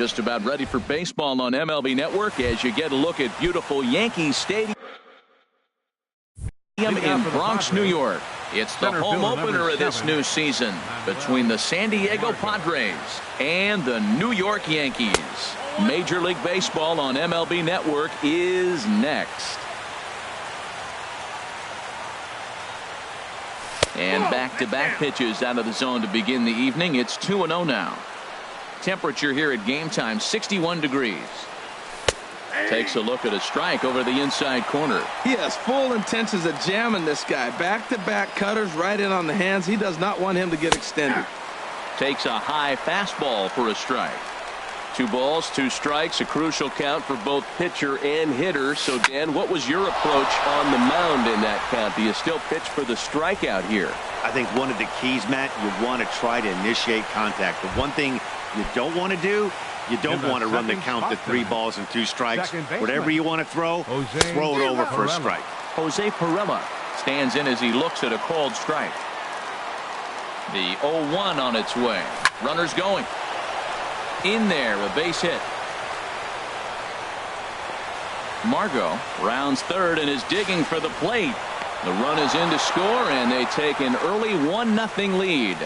Just about ready for baseball on MLB Network as you get a look at beautiful Yankee Stadium in Bronx, New York. It's the home opener of this new season between the San Diego Padres and the New York Yankees. Major League Baseball on MLB Network is next. And back-to-back pitches out of the zone to begin the evening. It's 2-0 now. Temperature here at game time, 61 degrees. Takes a look at a strike over the inside corner. He has full intentions of jamming this guy. Back-to-back cutters right in on the hands. He does not want him to get extended. Takes a high fastball for a strike. 2 balls, 2 strikes, a crucial count for both pitcher and hitter. So, Dan, what was your approach on the mound in that count? Do you still pitch for the strikeout here? I think one of the keys, Matt, you want to try to initiate contact. The one thing you don't want to do, you don't want to run the count to 3 balls and 2 strikes. Whatever you want to throw it over for a strike. Jose Perella stands in as he looks at a called strike. The 0-1 on its way. Runners going. In there, a base hit. Margot rounds third and is digging for the plate. The run is in to score, and they take an early 1-0 lead.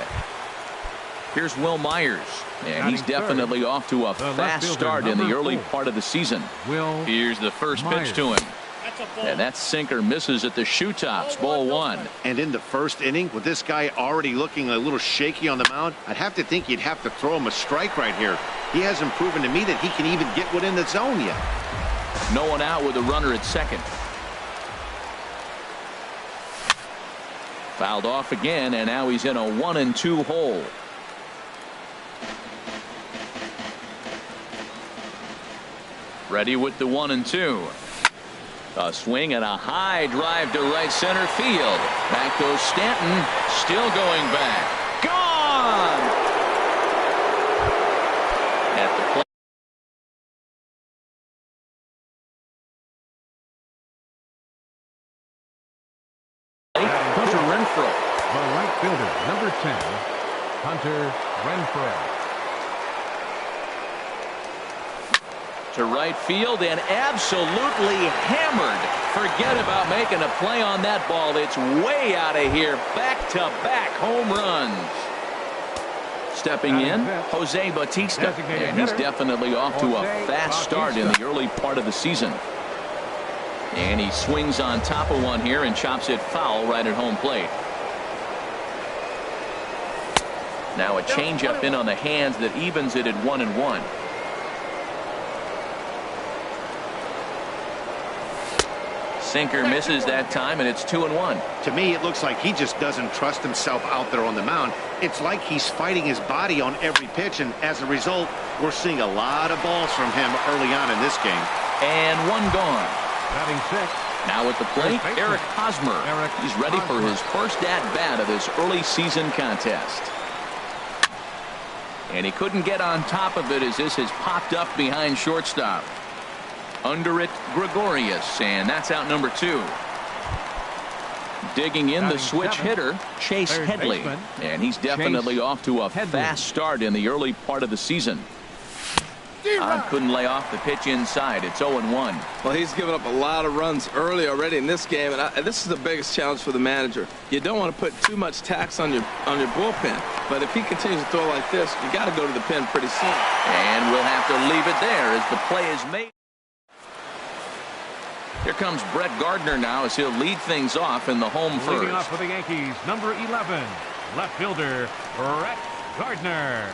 Here's Will Myers, and he's definitely off to a fast start in the early part of the season. Here's the first pitch to him. And that sinker misses at the shoe tops. Ball 1. And in the first inning, with this guy already looking a little shaky on the mound, I'd have to think you'd have to throw him a strike right here. He hasn't proven to me that he can even get within the zone yet. No one out with a runner at second. Fouled off again, and now he's in a 1-2 hole. Ready with the 1-2. A swing and a high drive to right center field. Back goes Stanton. Still going back. Gone! At the plate. Hunter Renfroe. The right fielder, number 10, Hunter Renfroe. To right field and absolutely hammered. Forget about making a play on that ball. It's way out of here. Back-to-back home runs. Stepping in, Jose Bautista. And he's definitely off to a fast start in the early part of the season. And he swings on top of one here and chops it foul right at home plate. Now a changeup in on the hands that evens it at 1-1. Sinker misses that time, and it's 2-1. To me, it looks like he just doesn't trust himself out there on the mound. It's like he's fighting his body on every pitch, and as a result, we're seeing a lot of balls from him early on in this game. And one gone. Batting 6. Now at the plate, Eric Hosmer. He's ready for his first at-bat of this early season contest. And he couldn't get on top of it as this has popped up behind shortstop. Under it, Gregorius, and that's out number 2. Digging in the switch hitter, Chase Headley, and he's definitely off to a fast start in the early part of the season. Couldn't lay off the pitch inside. It's 0-1. Well, he's given up a lot of runs early already in this game, and this is the biggest challenge for the manager. You don't want to put too much tax on your bullpen, but if he continues to throw like this, you got to go to the pen pretty soon. And we'll have to leave it there as the play is made. Here comes Brett Gardner now as he'll lead things off in the home first. Leading off for the Yankees, number 11, left fielder, Brett Gardner.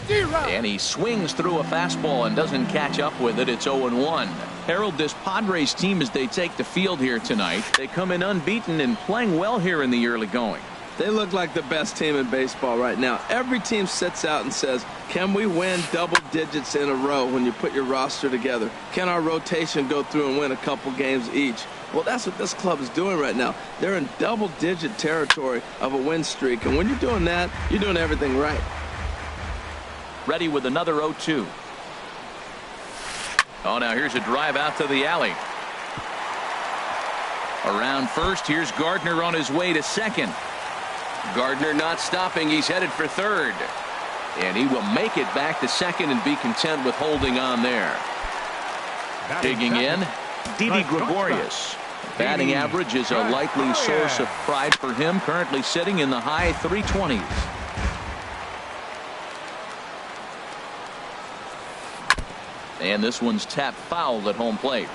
And he swings through a fastball and doesn't catch up with it. It's 0-1. Harold, this Padres team, as they take the field here tonight, they come in unbeaten and playing well here in the early going. They look like the best team in baseball right now. Every team sits out and says, can we win double digits in a row when you put your roster together? Can our rotation go through and win a couple games each? Well, that's what this club is doing right now. They're in double-digit territory of a win streak. And when you're doing that, you're doing everything right. Ready with another 0-2. Oh, now here's a drive out to the alley. Around first, here's Gardner on his way to second. Gardner not stopping. He's headed for third. And he will make it back to second and be content with holding on there. Digging in, Didi Gregorius. Batting average is a likely source of pride for him, currently sitting in the high 320s. And this one's tapped foul at home plate.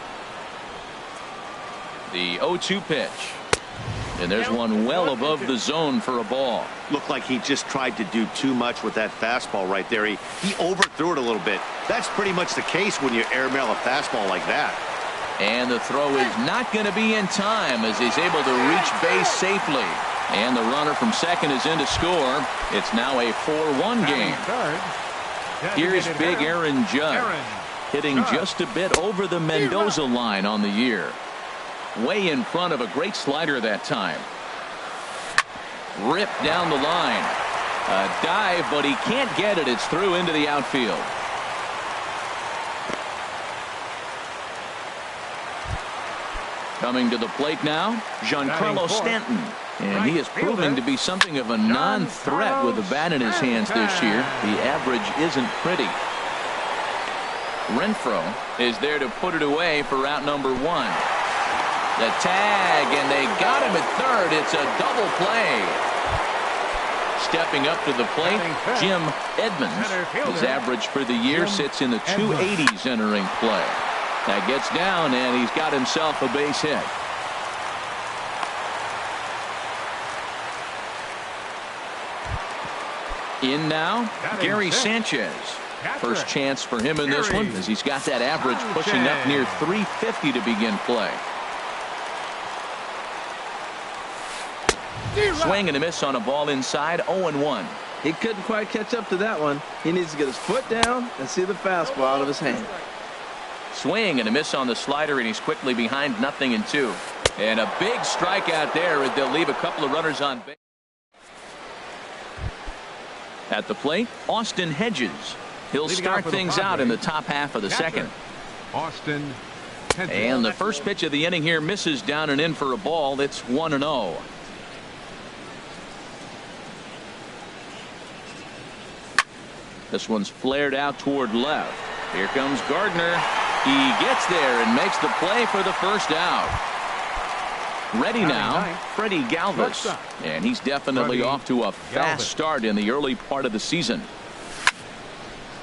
The 0-2 pitch. And there's one well above the zone for a ball. Looked like he just tried to do too much with that fastball right there. He overthrew it a little bit. That's pretty much the case when you airmail a fastball like that. And the throw is not going to be in time as he's able to reach base safely. And the runner from second is in to score. It's now a 4-1 game. Here's big Aaron Judge, hitting just a bit over the Mendoza line on the year. Way in front of a great slider that time. Ripped down the line. A dive, but he can't get it. It's through into the outfield. Coming to the plate now, Giancarlo Stanton. And he is proving to be something of a non-threat with the bat in his hands this year. The average isn't pretty. Renfroe is there to put it away for out number 1. The tag, and they got him at third. It's a double play. Stepping up to the plate, Jim Edmonds. His average for the year sits in the 280s entering play. That gets down, and he's got himself a base hit. In now, Gary Sanchez. First chance for him in this one, as he's got that average pushing up near 350 to begin play. Swing and a miss on a ball inside, 0-1. He couldn't quite catch up to that one. He needs to get his foot down and see the fastball out of his hand. Swing and a miss on the slider, and he's quickly behind 0-2. And a big strikeout there as they'll leave a couple of runners on base. At the plate, Austin Hedges. He'll start things out in the top half of the second. Austin Hedges. And the first pitch of the inning here misses down and in for a ball. It's 1-0. This one's flared out toward left. Here comes Gardner. He gets there and makes the play for the first out. Ready now, Freddie Galvis. And he's definitely off to a fast start in the early part of the season.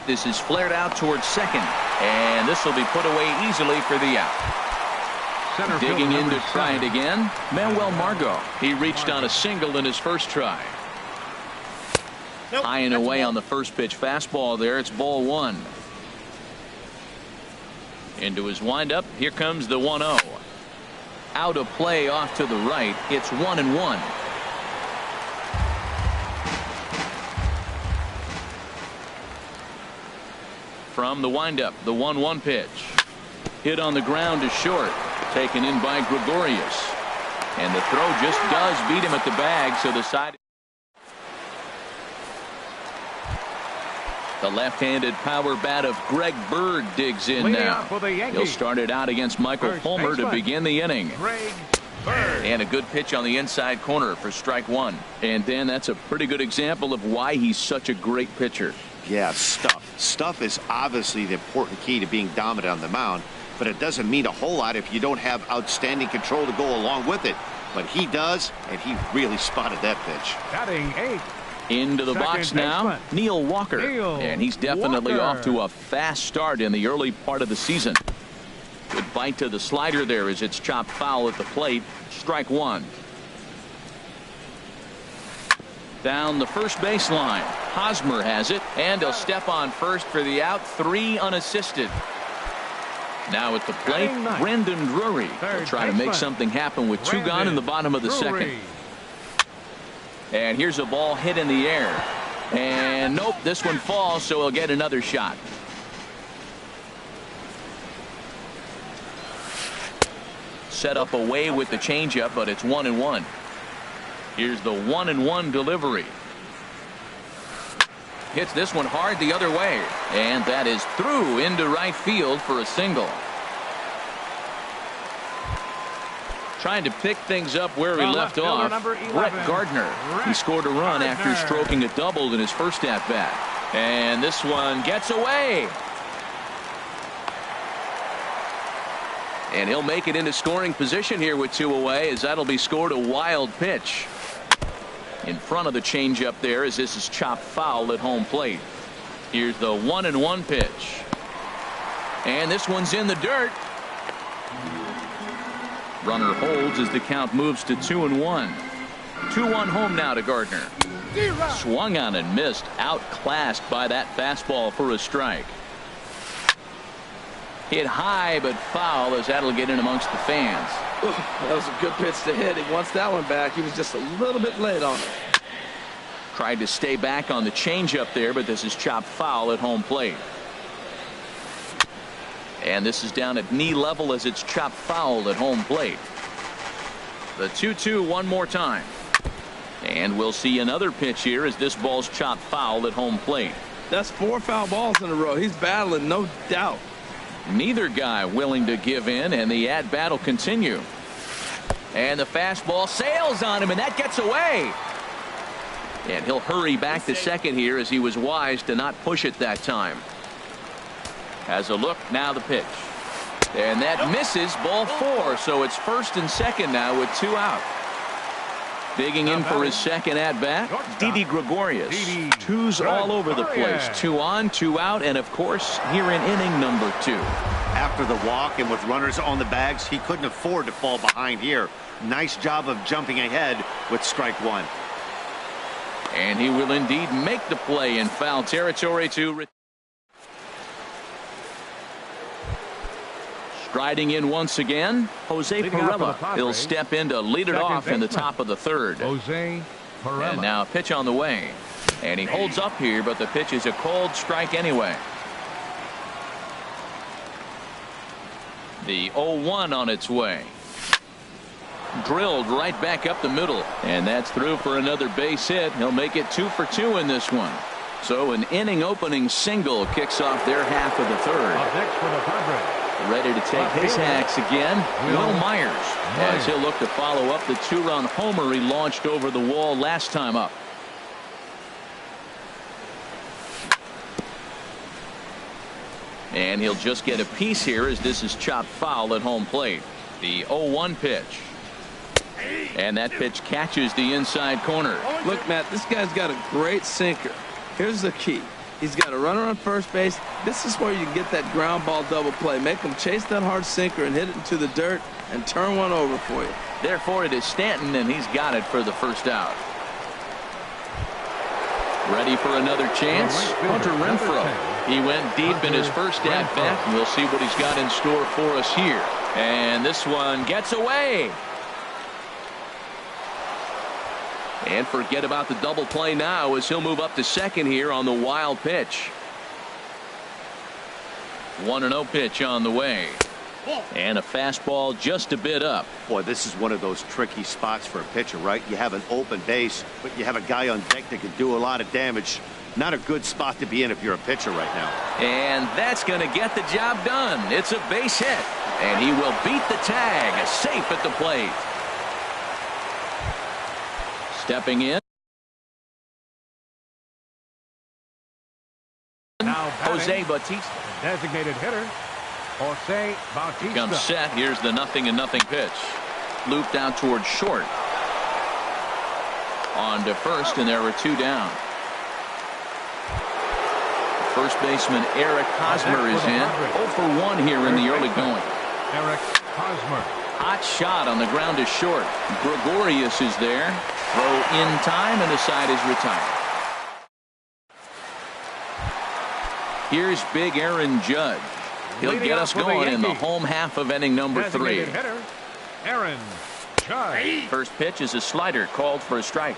This is flared out towards second. And this will be put away easily for the out. Digging in to try it again, Manuel Margot. He reached on a single in his first try. High and away on the first pitch fastball there. It's ball 1. Into his windup. Here comes the 1-0. Out of play off to the right. It's 1-1. From the windup, the 1-1 pitch. Hit on the ground to short. Taken in by Gregorius. And the throw just does beat him at the bag, so the side. The left-handed power bat of Greg Bird digs in now. He'll start it out against Michael Fulmer to begin the inning. And a good pitch on the inside corner for strike 1. And Dan, that's a pretty good example of why he's such a great pitcher. Yeah, stuff. Stuff is obviously the important key to being dominant on the mound, but it doesn't mean a whole lot if you don't have outstanding control to go along with it. But he does, and he really spotted that pitch. Batting 8. Into the box now, Neil Walker. And he's definitely off to a fast start in the early part of the season. Good bite to the slider there as it's chopped foul at the plate. Strike 1. Down the first baseline. Hosmer has it, and he'll step on first for the out. 3 unassisted. Now at the plate, Brandon Drury will try to make something happen with 2 gone in the bottom of the second. And here's a ball hit in the air. And nope, this one falls, so he'll get another shot. Set up away with the changeup, but it's 1-1. Here's the 1-1 delivery. Hits this one hard the other way. And that is through into right field for a single. Trying to pick things up where he left off. Brett Gardner. He scored a run after stroking a double in his first at bat. And this one gets away. And he'll make it into scoring position here with 2 away, as that'll be scored a wild pitch. In front of the changeup there, as this is chopped foul at home plate. Here's the 1-1 pitch. And this one's in the dirt. Runner holds as the count moves to 2-1. 2-1 home now to Gardner. Swung on and missed, outclassed by that fastball for a strike. Hit high but foul, as that'll get in amongst the fans. Ooh, that was a good pitch to hit. He wants that one back. He was just a little bit late on it. Tried to stay back on the changeup there, but this is chopped foul at home plate. And this is down at knee level as it's chopped foul at home plate. The 2-2 one more time. And we'll see another pitch here as this ball's chopped foul at home plate. That's 4 foul balls in a row. He's battling, no doubt. Neither guy willing to give in, and the at-bat will continue. And the fastball sails on him, and that gets away. And he'll hurry back to second here, as he was wise to not push it that time. Has a look, now the pitch. And that misses, ball 4, so it's first and second now with 2 out. Digging in for his second at-bat, Didi Gregorius. 2s all over the place. 2 on, 2 out, and of course, here in inning number 2. After the walk and with runners on the bags, he couldn't afford to fall behind here. Nice job of jumping ahead with strike 1. And he will indeed make the play in foul territory to... Striding in once again, Jose Pirela. He'll step in to lead it off in the top of the 3rd. Jose Pirela. And now a pitch on the way. And he holds up here, but the pitch is a cold strike anyway. The 0-1 on its way. Drilled right back up the middle. And that's through for another base hit. He'll make it 2 for 2 in this one. So an inning opening single kicks off their half of the 3rd. Up next for the Padres. Ready to take his hacks again, Will Myers, as he'll look to follow up the 2-run homer he launched over the wall last time up. And he'll just get a piece here, as this is chopped foul at home plate. The 0-1 pitch. And that pitch catches the inside corner. Look, Matt, this guy's got a great sinker. Here's the key. He's got a runner on first base. This is where you get that ground ball double play. Make him chase that hard sinker and hit it into the dirt and turn one over for you. Therefore, it is Stanton, and he's got it for the first out. Ready for another chance? Hunter Renfroe. He went deep in his first at-bat, and we'll see what he's got in store for us here. And this one gets away. And forget about the double play now, as he'll move up to second here on the wild pitch. 1-0 pitch on the way. And a fastball just a bit up. Boy, this is one of those tricky spots for a pitcher, right? You have an open base, but you have a guy on deck that can do a lot of damage. Not a good spot to be in if you're a pitcher right now. And that's going to get the job done. It's a base hit. And he will beat the tag, safe at the plate. Stepping in, now Jose Bautista. Designated hitter, Jose Bautista. Comes set. Here's the 0-0 pitch. Looped out towards short. On to first, and there were 2 down. First baseman Eric Hosmer is in. 0 for 1 here in the early going. Eric Hosmer. Hot shot on the ground is short. Gregorius is there. Throw in time, and the side is retired. Here's big Aaron Judge. He'll get us going in the home half of inning number 3. Hitter, Aaron Judge. First pitch is a slider called for a strike.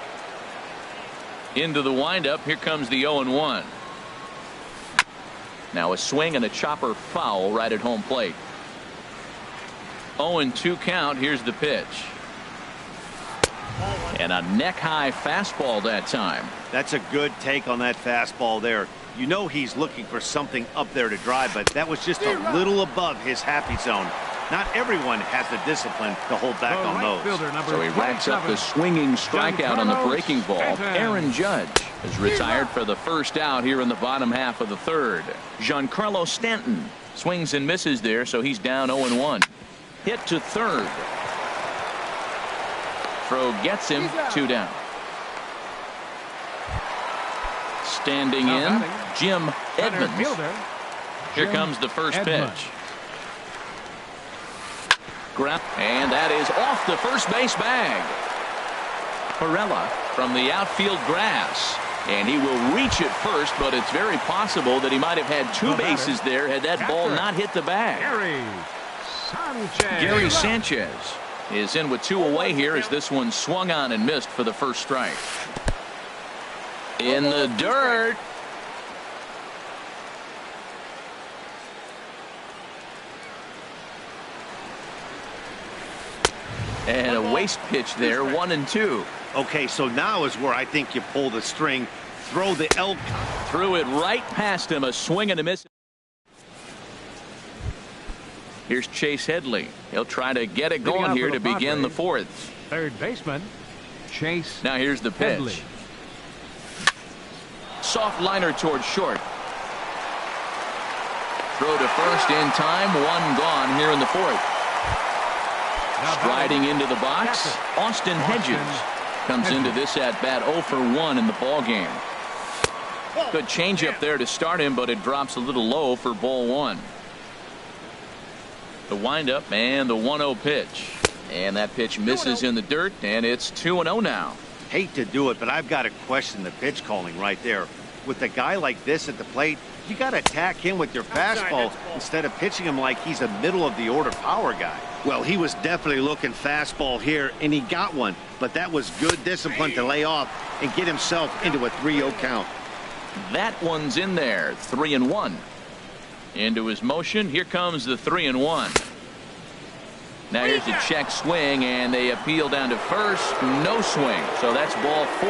Into the windup. Here comes the 0-1. Now a swing and a chopper foul right at home plate. 0-2 count. Here's the pitch. And a neck-high fastball that time. That's a good take on that fastball there. You know he's looking for something up there to drive, but that was just a little above his happy zone. Not everyone has the discipline to hold back on those. So he racks up the swinging strikeout on the breaking ball. Aaron Judge is retired for the first out here in the bottom half of the third. Giancarlo Stanton swings and misses there, so he's down 0-1. Hit to third. Throw gets him, 2 down. Standing in, Jim Edmonds. Here comes the first pitch. And that is off the first base bag. Perella from the outfield grass. And he will reach it first, but it's very possible that he might have had 2 bases there had that ball not hit the bag. Gary Sanchez is in with 2 away here as this one swung on and missed for the first strike. In the dirt. And a waste pitch there, 1-2. Okay, so now is where I think you pull the string, throw the elk. Threw it right past him, a swing and a miss. Here's Chase Headley. He'll try to get it going here to begin the fourth. Third baseman, Chase. Now here's the pitch. Headley. Soft liner towards short. Throw to first in time, 1 gone here in the fourth. Striding into the box, Austin Hedges comes into this at bat 0 for 1 in the ball game. Good changeup there to start him, but it drops a little low for ball 1. The windup and the 1-0 pitch. And that pitch misses in the dirt, and it's 2-0 now. Hate to do it, but I've got to question the pitch calling right there. With a guy like this at the plate, you got to attack him with your fastball instead of pitching him like he's a middle of the order power guy. Well, he was definitely looking fastball here, and he got one, but that was good discipline to lay off and get himself into a 3-0 count. That one's in there, 3-1. Into his motion, here comes the 3-1. Now here's a check swing, and they appeal down to first. No swing, so that's ball 4.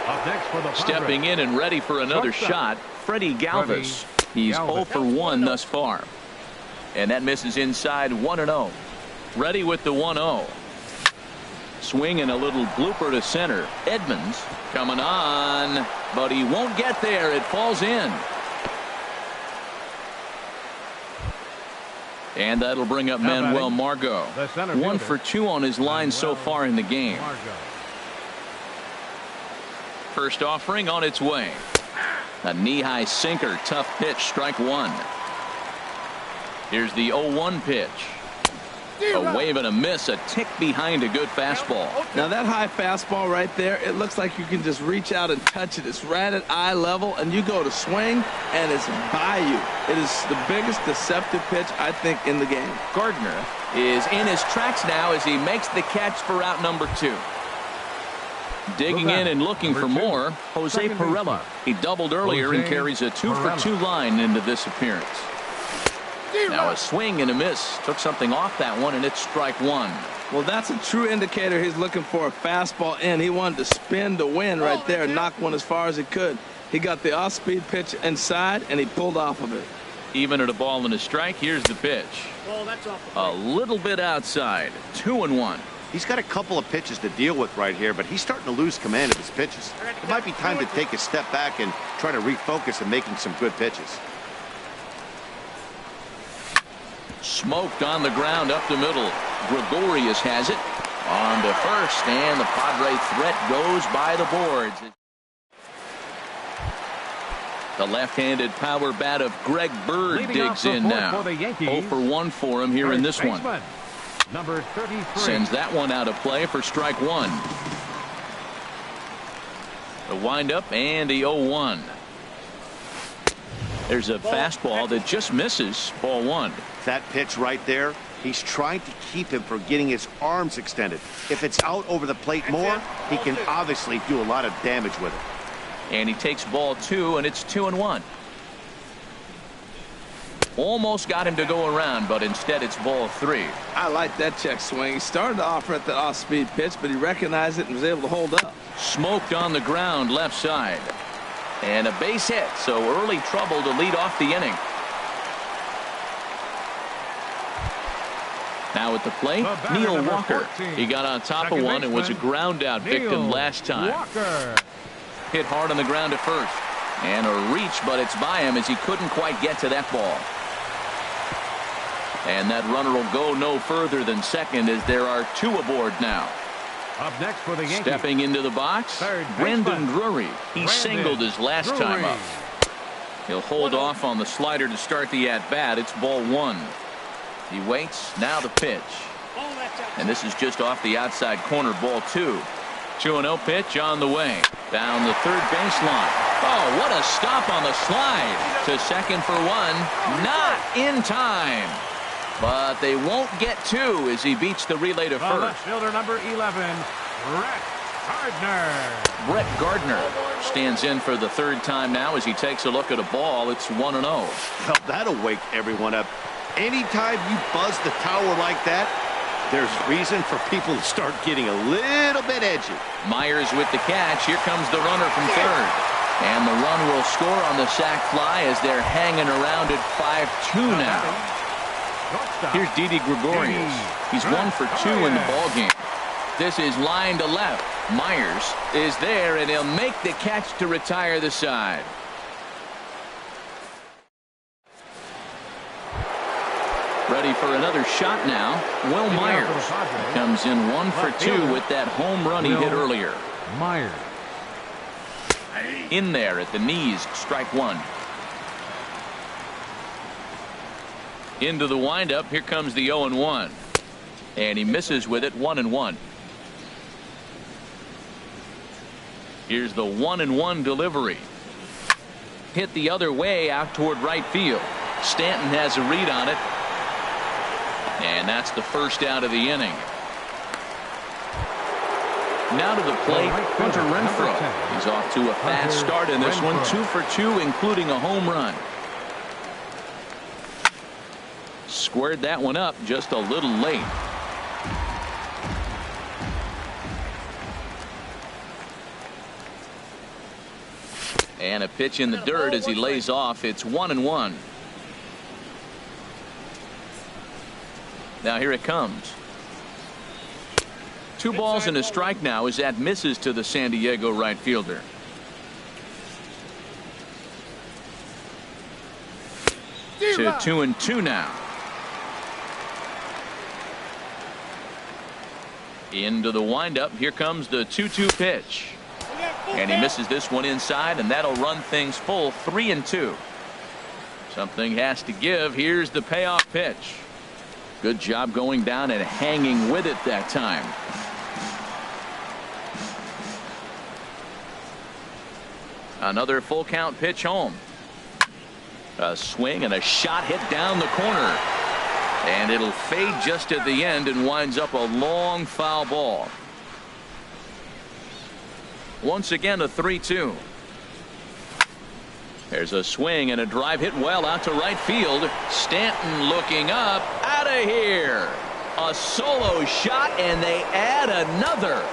Up next for the Stepping in and ready for another shot, Freddie Galvis. He's 0 for 1 thus far. And that misses inside, 1-0. Ready with the 1-0. Swing and a little blooper to center. Edmonds coming on, but he won't get there. It falls in. And that'll bring up Manuel Margot. 1 for 2 on his line so far in the game. First offering on its way. A knee-high sinker, tough pitch, strike 1. Here's the 0-1 pitch. A wave and a miss, a tick behind a good fastball. Now that high fastball right there, it looks like you can just reach out and touch it. It's right at eye level, and you go to swing, and it's by you. It is the biggest deceptive pitch, I think, in the game. Gardner is in his tracks now as he makes the catch for out number 2. Digging in and looking for more, Jose Perella. He doubled earlier and carries a 2 for 2 line into this appearance. Now a swing and a miss. Took something off that one, and it's strike 1. Well, that's a true indicator he's looking for a fastball in. He wanted to spin to win right there and knock one as far as he could. He got the off-speed pitch inside, and he pulled off of it. Even at a ball and a strike, here's the pitch. A little bit outside. 2-1. He's got a couple of pitches to deal with right here, but he's starting to lose command of his pitches. It might be time to take a step back and try to refocus on making some good pitches. Smoked on the ground up the middle. Gregorius has it on to first, and the Padre threat goes by the boards. The left-handed power bat of Greg Bird digs in now. 0 for 1 for him here in this one. Number 33. Sends that one out of play for strike 1. The windup and the 0-1. There's a fastball that just misses, ball 1. That pitch right there, he's trying to keep him from getting his arms extended. If it's out over the plate more, he can obviously do a lot of damage with it. And he takes ball 2, and it's 2-1. Almost got him to go around, but instead it's ball 3. I like that check swing. He started to offer at the off-speed pitch, but he recognized it and was able to hold up. Smoked on the ground left side. And a base hit, so early trouble to lead off the inning. Now at the plate, Neil Walker. He got on top of one and was a ground out victim last time. Hit hard on the ground at first. And a reach, but it's by him as he couldn't quite get to that ball. And that runner will go no further than second as there are two aboard now. Up next for the Yankees. Stepping into the box, Brandon Drury. He singled his last time up. He'll hold off on the slider to start the at-bat. It's ball one. He waits. Now the pitch. And this is just off the outside corner, ball two. 2-0 pitch on the way. Down the third baseline. Oh, what a stop on the slide. To second for one. Not in time. But they won't get two as he beats the relay to first. Left fielder number 11, Brett Gardner. Brett Gardner stands in for the third time now as he takes a look at a ball. It's 1-0. Well, that'll wake everyone up. Anytime you buzz the tower like that, there's reason for people to start getting a little bit edgy. Myers with the catch. Here comes the runner from third. And the run will score on the sac fly as they're hanging around at 5-2 now. Here's Didi Gregorius. He's 1 for 2 in the ballgame. This is line to left. Myers is there, and he'll make the catch to retire the side. Ready for another shot now. Will Myers comes in 1 for 2 with that home run he hit earlier. Myers. In there at the knees, strike one. Into the windup. Here comes the 0-1. And he misses with it. 1-1. Here's the 1-1 delivery. Hit the other way out toward right field. Stanton has a read on it. And that's the first out of the inning. Now to the plate, Hunter Renfroe. He's off to a fast start in this one. 2 for 2, including a home run. Squared that one up just a little late. And a pitch in the dirt as he lays off. It's 1-1. Now here it comes. 2 balls and a strike now as that misses to the San Diego right fielder. To 2-2 now. Into the windup. Here comes the 2-2 pitch. And he misses this one inside, and that'll run things full. 3-2. Something has to give. Here's the payoff pitch. Good job going down and hanging with it that time. Another full count pitch home. A swing and a shot hit down the corner. And it'll fade just at the end and winds up a long foul ball. Once again a 3-2. There's a swing and a drive hit well out to right field. Stanton looking up. Out of here. A solo shot, and they add another.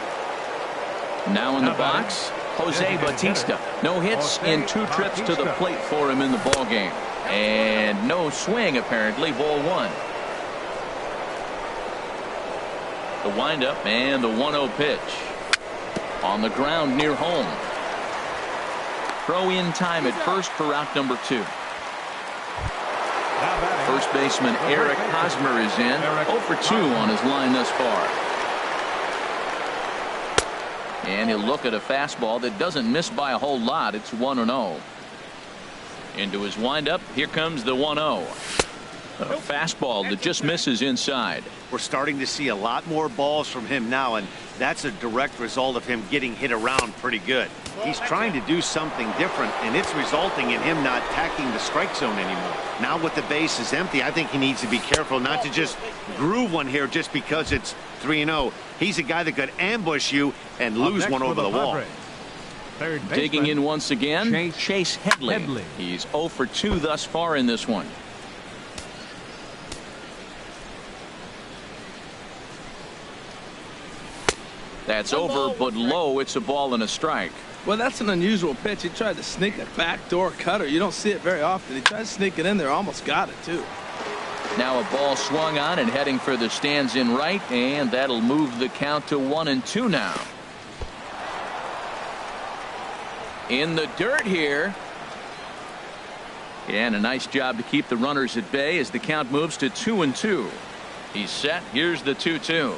Now in the box, Jose Bautista. No hits in 2 trips to the plate for him in the ballgame. And no swing apparently. Ball 1. The windup and the 1-0 pitch. On the ground near home. Throw in time at first for out number 2. First baseman Eric Hosmer is in. 0 for 2 on his line thus far. And he'll look at a fastball that doesn't miss by a whole lot. It's 1-0. Into his windup. Here comes the 1-0. A fastball that just misses inside. We're starting to see a lot more balls from him now, and that's a direct result of him getting hit around pretty good. He's trying to do something different, and it's resulting in him not attacking the strike zone anymore. Now with the base is empty, I think he needs to be careful not to just groove one here just because it's 3-0. He's a guy that could ambush you and lose one over the wall. Digging in once again, Chase Headley. He's 0 for 2 thus far in this one. That's over, but low. It's a ball and a strike. Well, that's an unusual pitch. He tried to sneak a backdoor cutter. You don't see it very often. He tried to sneak it in there. Almost got it, too. Now a ball swung on and heading for the stands in right, and that'll move the count to 1-2 now. In the dirt here. And a nice job to keep the runners at bay as the count moves to 2-2. He's set. Here's the 2-2.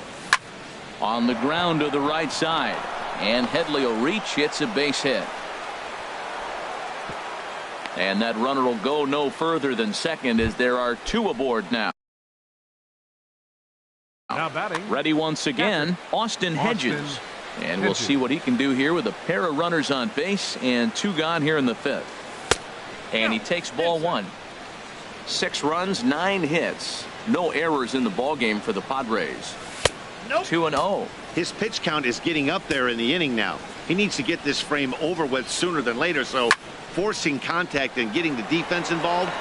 On the ground to the right side. And Headley will reach. It's a base hit. And that runner will go no further than second as there are 2 aboard now. Now batting. Ready once again, Austin Hedges. And we'll see what he can do here with a pair of runners on base and 2 gone here in the 5th. And he takes ball 1. 6 runs, 9 hits. No errors in the ballgame for the Padres. 2-0. His pitch count is getting up there in the inning now. He needs to get this frame over with sooner than later, so forcing contact and getting the defense involved.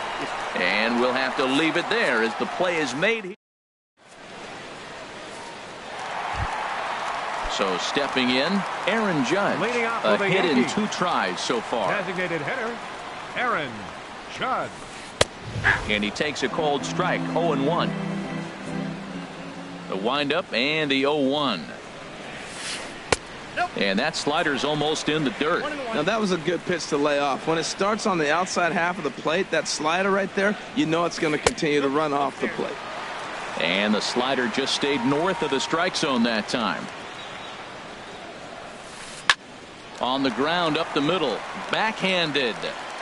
And we'll have to leave it there as the play is made. So stepping in, Aaron Judge. A hit in 2 tries so far. Designated hitter, Aaron Judge. And he takes a cold strike, 0-1. The windup and the 0-1. And that slider's almost in the dirt. Now that was a good pitch to lay off. When it starts on the outside half of the plate, that slider right there, you know it's going to continue to run off the plate. And the slider just stayed north of the strike zone that time. On the ground up the middle, backhanded.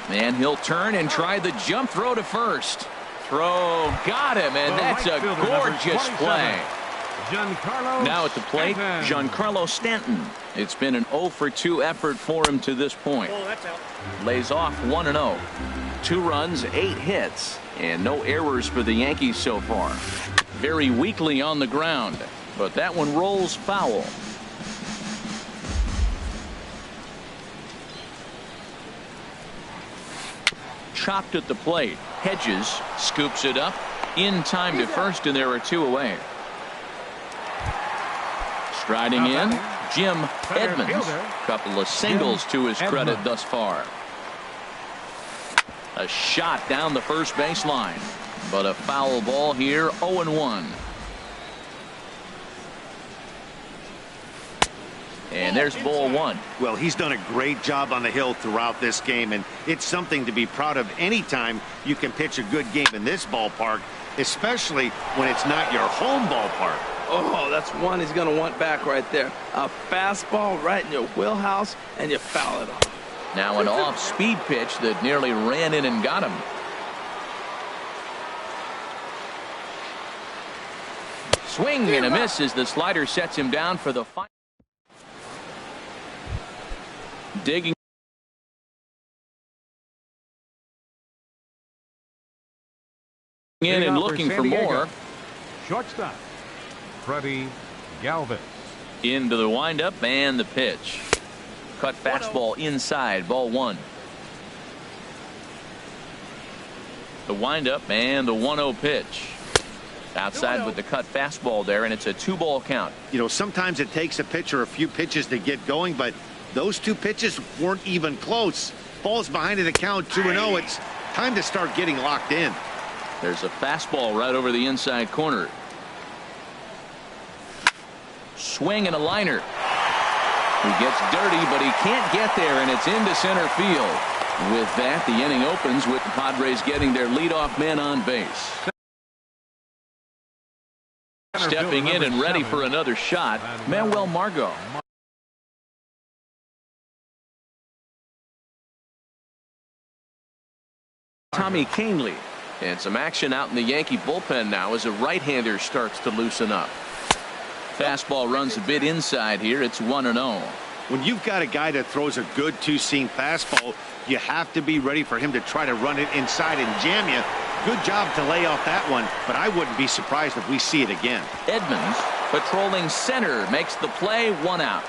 And he'll turn and try the jump throw to first. Throw got him, and that's a gorgeous play. Now at the plate, Giancarlo Stanton. It's been an 0-for-2 effort for him to this point. Lays off 1-0. 2 runs, 8 hits, and no errors for the Yankees so far. Very weakly on the ground, but that one rolls foul. Chopped at the plate. Hedges scoops it up in time to first, and there are 2 away. Striding in, Jim Edmonds. Couple of singles to his credit thus far. A shot down the first baseline, but a foul ball here. 0-1. And there's ball 1. Well, he's done a great job on the hill throughout this game, and it's something to be proud of anytime you can pitch a good game in this ballpark, especially when it's not your home ballpark. Oh, that's one he's going to want back right there. A fastball right in your wheelhouse, and you foul it off. Now an off-speed pitch that nearly ran in and got him. Swing and a miss as the slider sets him down for the final. Digging in and looking for more. Shortstop, Freddie Galvis. Into the windup and the pitch. Cut fastball inside, ball 1. The windup and the 1-0 pitch. Outside with the cut fastball there, and it's a 2-ball count. You know, sometimes it takes a pitcher a few pitches to get going, but those 2 pitches weren't even close. Ball's behind in the count, 2-0. It's time to start getting locked in. There's a fastball right over the inside corner. Swing and a liner. He gets dirty, but he can't get there, and it's into center field. With that, the inning opens with the Padres getting their leadoff man on base. Stepping in and ready for another shot, Manuel Margot. Tommy Kahnle. And some action out in the Yankee bullpen now as a right-hander starts to loosen up. Fastball runs a bit inside here. It's 1-0. When you've got a guy that throws a good 2-seam fastball, you have to be ready for him to try to run it inside and jam you. Good job to lay off that one, but I wouldn't be surprised if we see it again. Edmonds patrolling center makes the play, 1 out.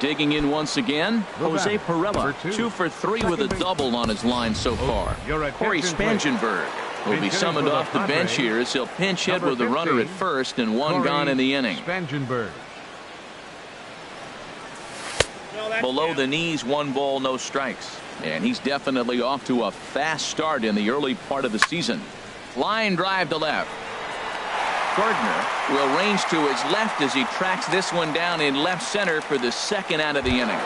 Digging in once again, Jose Pirela, 2 for 3 with a double on his line so far. Corey Spangenberg will be summoned off the bench here as he'll pinch hit with a runner at first and 1 gone in the inning. Spangenberg. Below the knees, 1 ball, no strikes. And he's definitely off to a fast start in the early part of the season. Line drive to left. Gardner will range to his left as he tracks this one down in left center for the second out of the inning.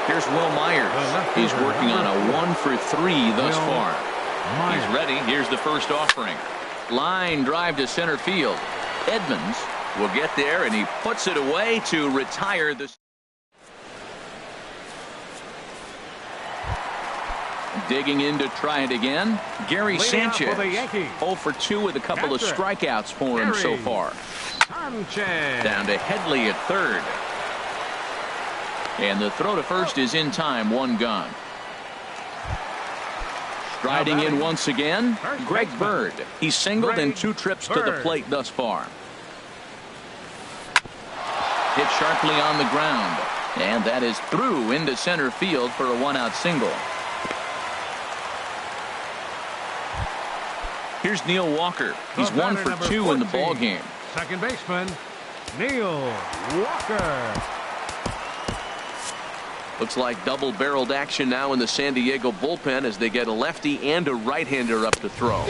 Here's Will Myers. He's working on a 1-for-3 thus far. He's ready. Here's the first offering. Line drive to center field. Edmonds will get there, and he puts it away to retire the. Digging in to try it again. Gary Sanchez. 0 for 2 with a couple of strikeouts for him so far. Down to Headley at third. And the throw to first is in time. One gone. Striding in once again, Greg Bird. He's singled in 2 trips to the plate thus far. Hit sharply on the ground. And that is through into center field for a 1-out single. Here's Neil Walker. He's 1 for 2 in the ball game. Second baseman, Neil Walker. Looks like double-barreled action now in the San Diego bullpen as they get a lefty and a right-hander up to throw.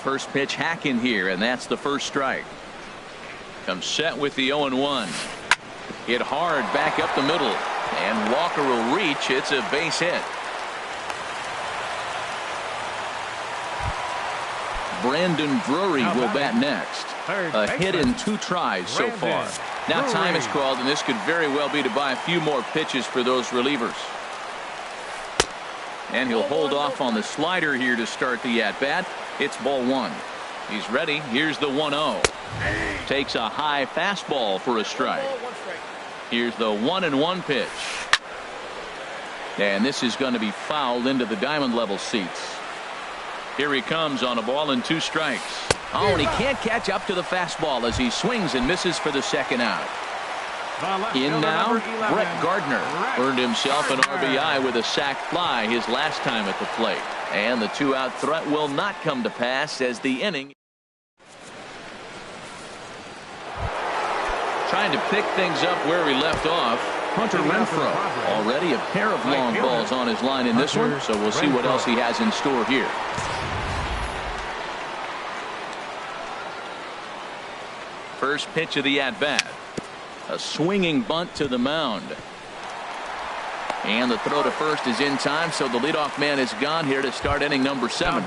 First pitch hack in here, and that's the first strike. Comes set with the 0-1. Hit hard back up the middle, and Walker will reach. It's a base hit. Brandon Drury will bat next. A hit in 2 tries so far. Now time is called, and this could very well be to buy a few more pitches for those relievers. And he'll hold off on the slider here to start the at-bat. It's ball 1. He's ready. Here's the 1-0. Takes a high fastball for a strike. Here's the 1-1 pitch. And this is going to be fouled into the diamond level seats. Here he comes on a ball and 2 strikes. Oh, and he can't catch up to the fastball as he swings and misses for the second out. In now, Brett Gardner earned himself an RBI with a sac fly his last time at the plate. And the 2-out threat will not come to pass as the inning. Trying to pick things up where we left off. Hunter Renfroe, already a pair of long balls on his line in this one, so we'll see what else he has in store here. First pitch of the at-bat. A swinging bunt to the mound. And the throw to first is in time, so the leadoff man is gone here to start inning number 7.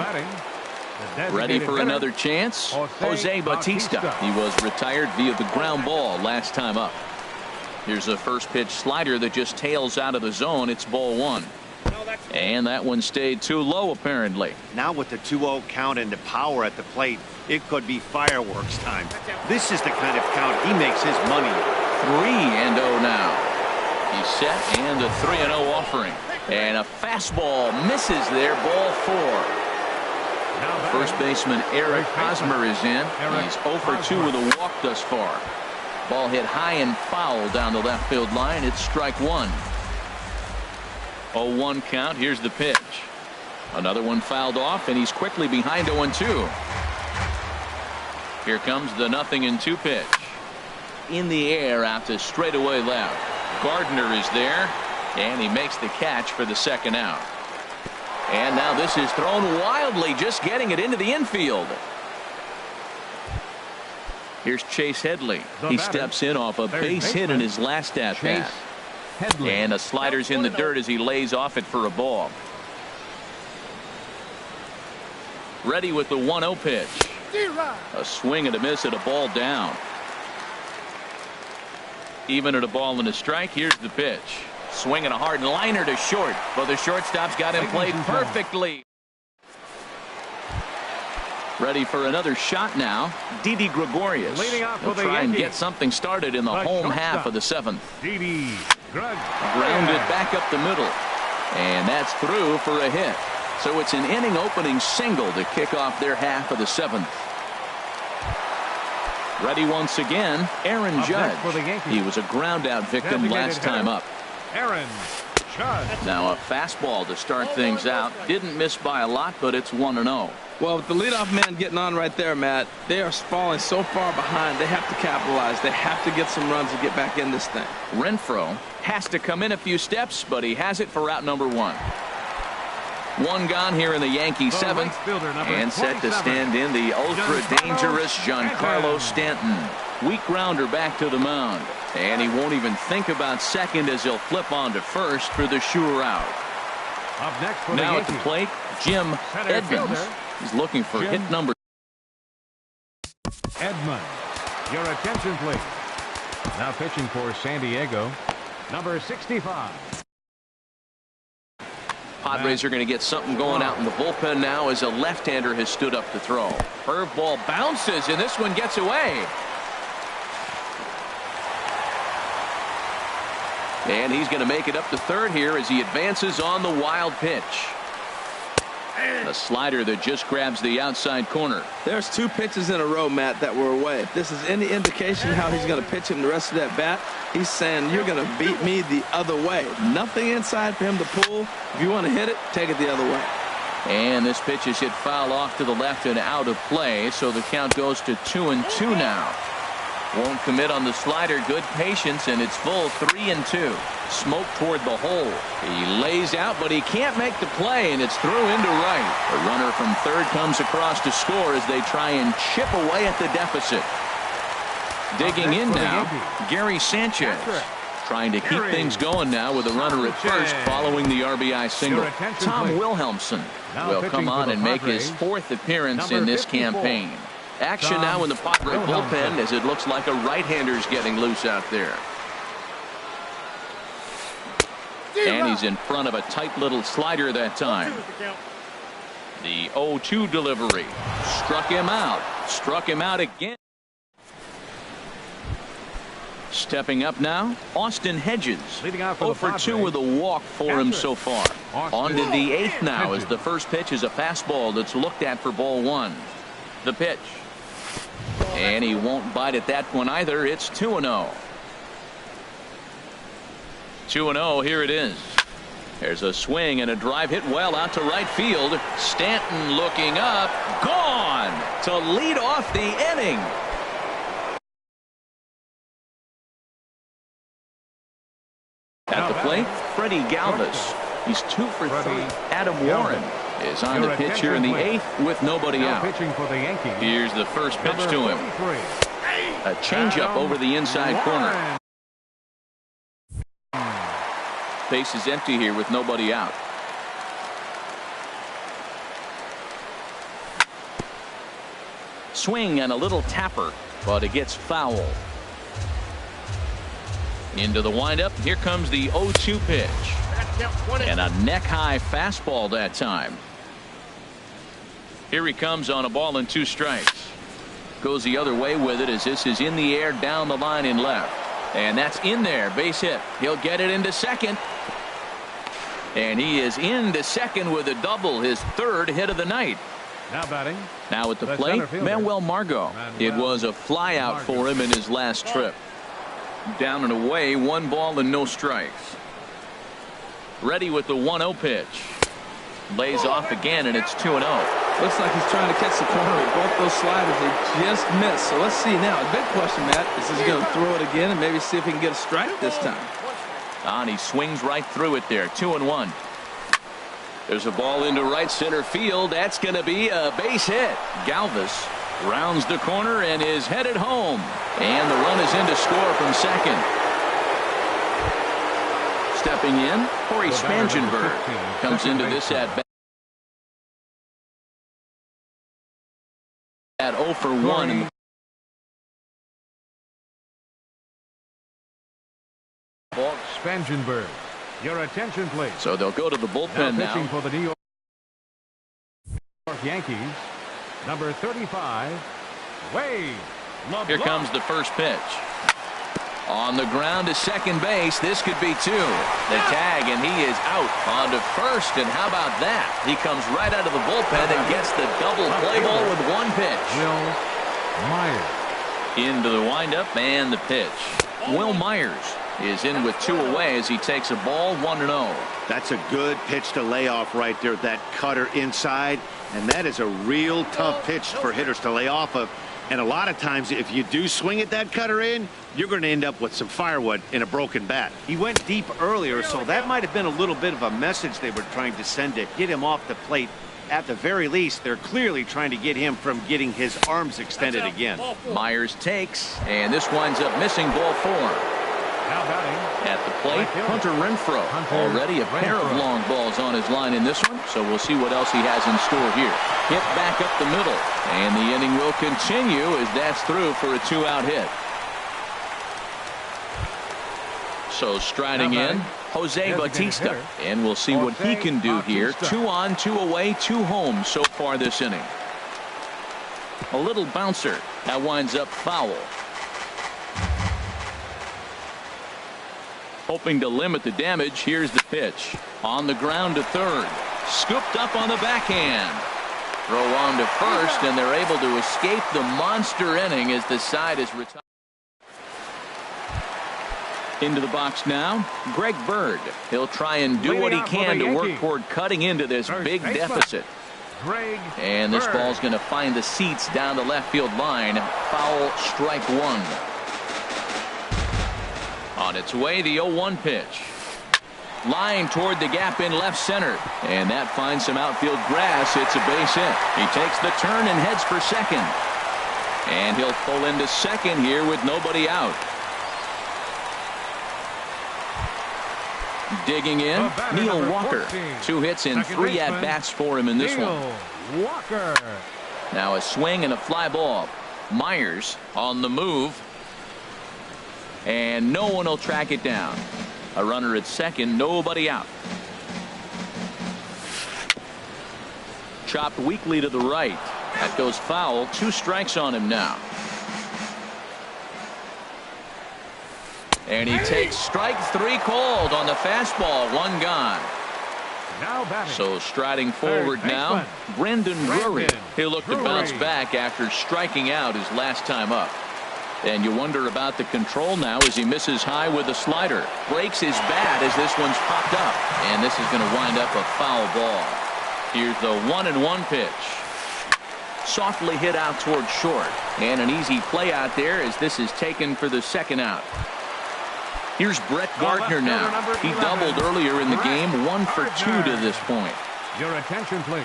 Ready for another chance? Jose Bautista. He was retired via the ground ball last time up. Here's a first pitch slider that just tails out of the zone. It's ball 1. And that one stayed too low, apparently. Now with the 2-0 count and the power at the plate, it could be fireworks time. This is the kind of count he makes his money. 3-0 now. He's set, and a 3-0 offering. And a fastball misses there, ball 4. First baseman Eric Hosmer is in. He's 0 for 2 with a walk thus far. Ball hit high and foul down the left field line. It's strike 1. 0-1 count. Here's the pitch. Another one fouled off, and he's quickly behind 0-2. Here comes the 0-2 pitch. In the air out to straightaway left. Gardner is there, and he makes the catch for the second out. And now this is thrown wildly, just getting it into the infield. Here's Chase Headley. He steps in off a base hit in his last at-bat. And a slider's in the dirt as he lays off it for a ball. Ready with the 1-0 pitch. A swing and a miss at a ball down. Even at a ball and a strike. Here's the pitch. Swinging a hard liner to short. But the shortstop's got him played perfectly. Ready for another shot now. Didi Gregorius. He'll try and get something started in the home half of the 7th. Grounded back up the middle. And that's through for a hit. So it's an inning opening single to kick off their half of the 7th. Ready once again, Aaron Judge. He was a ground out victim last time up. Aaron Judge. Now a fastball to start things out. Didn't miss by a lot, but it's 1-0. Well, with the leadoff man getting on right there, Matt, they are falling so far behind. They have to capitalize. They have to get some runs to get back in this thing. Renfroe has to come in a few steps, but he has it for out number 1. One gone here in the Yankee seventh, and set to stand in the ultra-dangerous Giancarlo Stanton. Weak grounder back to the mound, and he won't even think about second as he'll flip on to first for the sure out. Up next for now the at the plate, Jim Edmonds. He's looking for hit number. Edmonds, your attention please. Now pitching for San Diego, number 65. Padres are going to get something going out in the bullpen now as a left-hander has stood up to throw. Curveball bounces, and this one gets away. And he's going to make it up to third here as he advances on the wild pitch. A slider that just grabs the outside corner. There's two pitches in a row, Matt, that were away. If this is any indication how he's going to pitch him the rest of that bat, he's saying you're going to beat me the other way. Nothing inside for him to pull. If you want to hit it, take it the other way. And this pitch is hit foul off to the left and out of play, so the count goes to 2-2 now. Won't commit on the slider. Good patience, and it's full 3-2. Smoke toward the hole. He lays out, but he can't make the play, and it's through into right. The runner from third comes across to score as they try and chip away at the deficit. Digging in now, Gary Sanchez. Trying to keep things going now with a runner at first following the RBI single. Tom Wilhelmsen will come on and make his fourth appearance in this campaign. Action now in the Padre bullpen as it looks like a right-hander's getting loose out there. And he's in front of a tight little slider that time. The 0-2 delivery. Struck him out. Struck him out again. Stepping up now, Austin Hedges. 0 for 2 with a walk for him so far. On to the 8th now as the first pitch is a fastball that's looked at for ball 1. The pitch. And he won't bite at that one either. It's 2-0. 2-0, here it is. There's a swing and a drive hit well out to right field. Stanton looking up. Gone to lead off the inning. At the plate, Freddie Galvis. He's 2 for 3. Adam Warren is on the pitch here in the 8th with nobody out. Here's the first pitch to him. A changeup over the inside corner. Base is empty here with nobody out. Swing and a little tapper, but it gets foul. Into the windup. Here comes the 0-2 pitch. And a neck-high fastball that time. Here he comes on a ball and 2 strikes. Goes the other way with it as this is in the air down the line in left. And that's in there. Base hit. He'll get it into second. And he is into second with a double. His 3rd hit of the night. Now batting. Now at the plate, Manuel Margot. It was a flyout for him in his last trip. Down and away, 1 ball and no strikes. Ready with the 1-0 pitch. Lays off again, and it's 2-0. Looks like he's trying to catch the corner with both those sliders. They just missed. So let's see now. The big question, Matt, is he going to throw it again and maybe see if he can get a strike this time? And he swings right through it there. 2-1. There's a ball into right center field. That's going to be a base hit. Galvis rounds the corner and is headed home. And the run is in to score from second. Stepping in, Corey Spangenberg comes into this at bat. At 0 for 1. Spangenberg, your attention please. So they'll go to the bullpen now. Pitching for the New York Yankees, number 35, Wade. Here comes the first pitch. On the ground to second base. This could be 2. The tag, and he is out on to first. And how about that? He comes right out of the bullpen and gets the double play ball with 1 pitch. Will Myers. Into the windup and the pitch. Will Myers is in with 2 away as he takes a ball 1-0. That's a good pitch to lay off right there. That cutter inside. And that is a real tough pitch for hitters to lay off of. And a lot of times, if you do swing at that cutter in, you're going to end up with some firewood in a broken bat. He went deep earlier, so that might have been a little bit of a message they were trying to send to get him off the plate. At the very least, they're clearly trying to get him from getting his arms extended again. Myers takes, and this winds up missing ball 4. Now batting. At the plate, Hunter Renfroe. Already a pair of long balls on his line in this one, so we'll see what else he has in store here. Hit back up the middle, and the inning will continue as that's through for a 2-out hit. So striding in, Jose Bautista, and we'll see what he can do here. 2 on, 2 away, 2 home so far this inning. A little bouncer that winds up foul. Hoping to limit the damage. Here's the pitch on the ground to third, scooped up on the backhand, throw on to first, and they're able to escape the monster inning as the side is retired. Into the box now, Greg Bird. He'll try and do what he can to work toward cutting into this big deficit. And this ball's going to find the seats down the left field line. Foul, strike 1. On its way, the 0-1 pitch. Line toward the gap in left center. And that finds some outfield grass. It's a base hit. He takes the turn and heads for second. And he'll pull into second here with nobody out. Digging in, Neil Walker. 2 hits and 3 at-bats for him in this one. Walker. Now a swing and a fly ball. Myers on the move. And no one will track it down. A runner at second, nobody out. Chopped weakly to the right. That goes foul. 2 strikes on him now. And he takes strike 3 called on the fastball. 1 gone. Now batting. So striding forward now, Brendan Drury. He'll look to bounce back after striking out his last time up. And you wonder about the control now as he misses high with a slider. Breaks his bat as this one's popped up. And this is going to wind up a foul ball. Here's the 1-1 pitch. Softly hit out toward short. And an easy play out there as this is taken for the 2nd out. Here's Brett Gardner now. He doubled earlier in the game, 1 for 2 to this point. Your attention, please.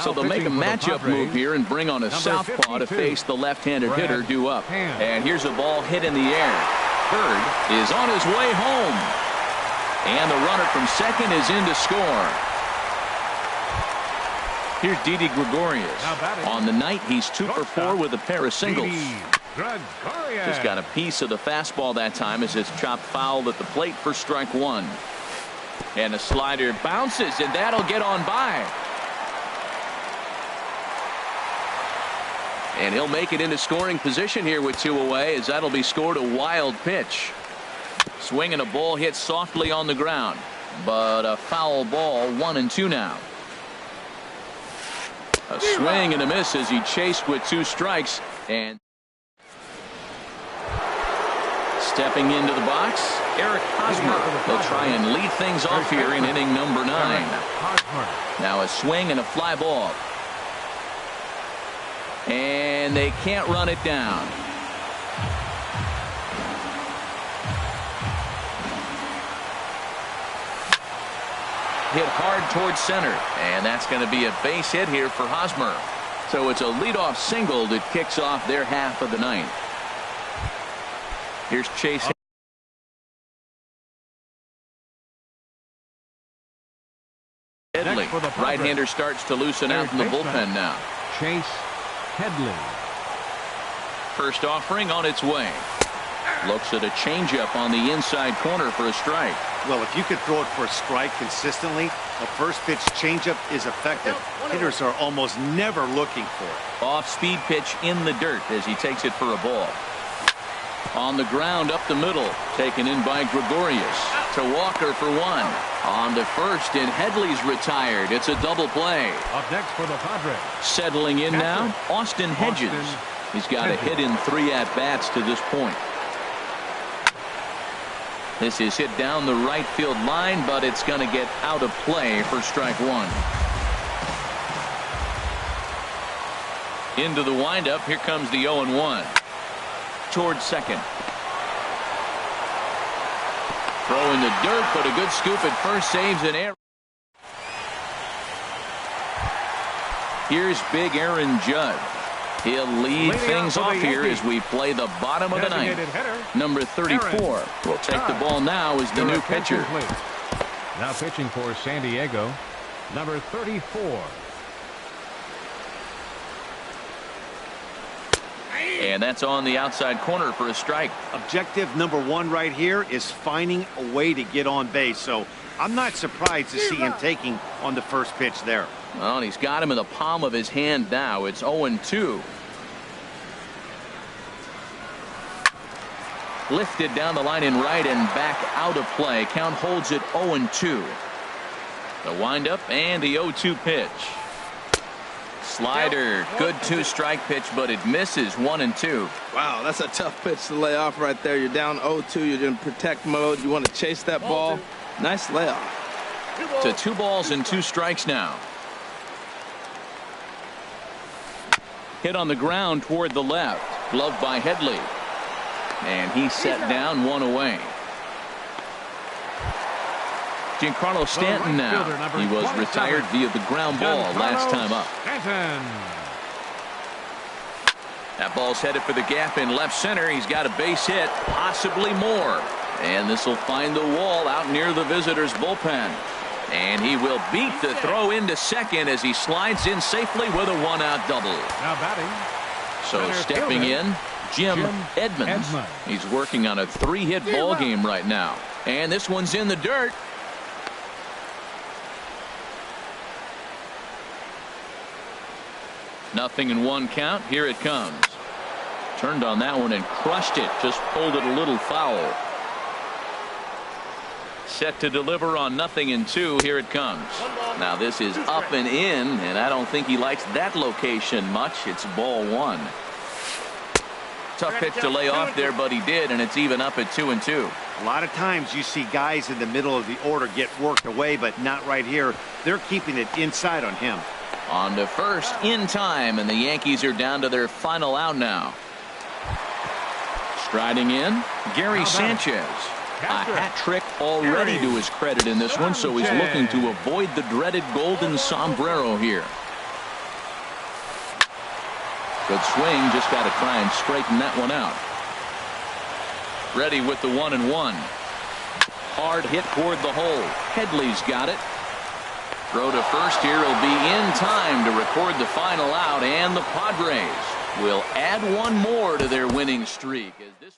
So they'll make a matchup move here and bring on a southpaw to face the left-handed hitter due up. And here's a ball hit in the air. Bird is on his way home. And the runner from second is in to score. Here's Didi Gregorius. On the night, he's 2 for 4 with a pair of singles. Just got a piece of the fastball that time as it's chopped foul at the plate for strike 1. And a slider bounces, and that'll get on by. And he'll make it into scoring position here with 2 away as that'll be scored. A wild pitch. Swinging a ball hit softly on the ground. But a foul ball. 1-2 now. A swing and a miss as he chased with 2 strikes. And stepping into the box, Eric Hosmer. He'll try and lead things off here in inning number 9. Now a swing and a fly ball. And they can't run it down. Hit hard towards center. And that's going to be a base hit here for Hosmer. So it's a leadoff single that kicks off their half of the 9th. Here's Chase. Headley. Right-hander starts to loosen out in the bullpen now. Chase Headley. First offering on its way. Looks at a changeup on the inside corner for a strike. Well, if you could throw it for a strike consistently, a first pitch changeup is effective. Hitters are almost never looking for it. Off-speed pitch in the dirt as he takes it for a ball. On the ground up the middle, taken in by Gregorius to Walker for 1. On to first, and Headley's retired. It's a double play. Up next for the Padres. Settling in now, Austin Hedges. He's got a hit in 3 at-bats to this point. This is hit down the right field line, but it's going to get out of play for strike 1. Into the windup. Here comes the 0-1. Towards second. Throw in the dirt, but a good scoop at first. Saves an error. Here's big Aaron Judge. He'll lead things off here as we play the bottom of the ninth. Number 34 will take the ball now as the new pitcher. Now pitching for San Diego, number 34. And that's on the outside corner for a strike. Objective number one right here is finding a way to get on base. So I'm not surprised to see him taking on the first pitch there. Well, and he's got him in the palm of his hand now. It's 0-2. Lifted down the line in right and back out of play. Count holds it 0-2. The windup and the 0-2 pitch. Slider, good 2-strike pitch, but it misses. 1-2. Wow, that's a tough pitch to lay off right there. You're down 0-2. You're in protect mode. You want to chase that ball. Nice layoff. To 2 balls and 2 strikes now. Hit on the ground toward the left. Gloved by Headley. And he's set down, 1 away. Giancarlo Stanton now. He was retired via the ground ball last time up. That ball's headed for the gap in left center. He's got a base hit, possibly more. And this will find the wall out near the visitors' bullpen. And he will beat the throw into second as he slides in safely with a 1-out double. Now batting. So stepping in, Jim Edmonds. He's working on a 3-hit ball game right now. And this one's in the dirt. Nothing in 1 count. Here it comes. Turned on that one and crushed it. Just pulled it a little foul. Set to deliver on 0-2. Here it comes. Now this is up and in, and I don't think he likes that location much. It's ball 1. Tough pitch to lay off there, but he did, and it's even up at 2-2. A lot of times you see guys in the middle of the order get worked away, but not right here. They're keeping it inside on him. On to first in time, and the Yankees are down to their final out now. Striding in, Gary Sanchez. A hat trick already to his credit in this one, so he's looking to avoid the dreaded golden sombrero here. Good swing, just got to try and straighten that one out. Ready with the 1-1. Hard hit toward the hole. Headley's got it. Throw to first here will be in time to record the final out, and the Padres will add 1 more to their winning streak as this